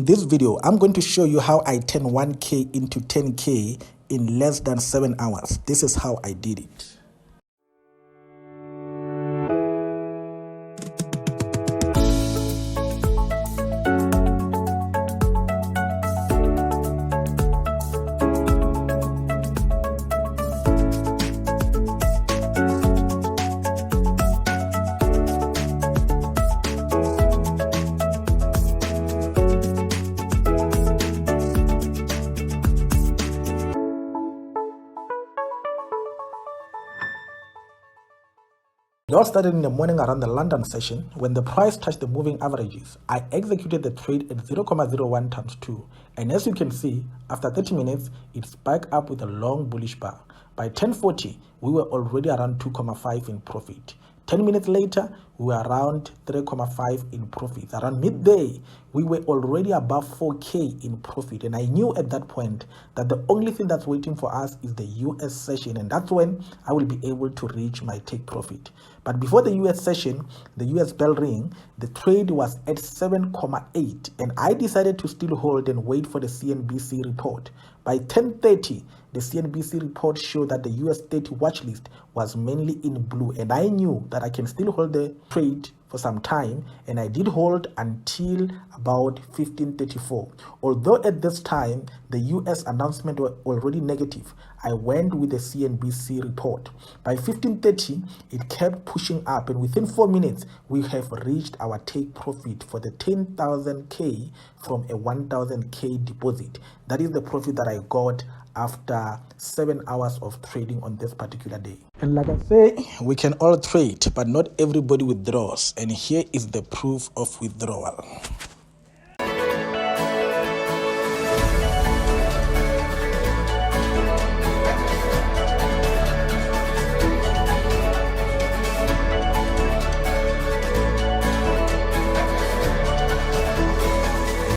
this video, I'm going to show you how I turn 1K into 10K in less than 7 hours. This is how I did it. It all started in the morning around the London session when the price touched the moving averages. I executed the trade at 0.01 times 2, and as you can see, after 30 minutes, it spiked up with a long bullish bar. By 10:40, we were already around 2.5 in profit. 10 minutes later, we were around 3.5 in profit. Around midday, we were already above 4K in profit. And I knew at that point that the only thing that's waiting for us is the US session. And that's when I will be able to reach my take profit. But before the US session, the US bell ring, the trade was at 7.8. And I decided to still hold and wait for the CNBC report. By 10:30, the CNBC report showed that the US30 watch list was mainly in blue, and I knew that I can still hold the trade for some time, and I did hold until about 15:34. Although at this time the US announcement were already negative, I went with the CNBC report. By 15:30, it kept pushing up, and within 4 minutes, we have reached our take profit for the 10,000K from a 1,000K deposit. That is the profit that I got after 7 hours of trading on this particular day. And like I say, we can all trade, but not everybody withdraws. And here is the proof of withdrawal.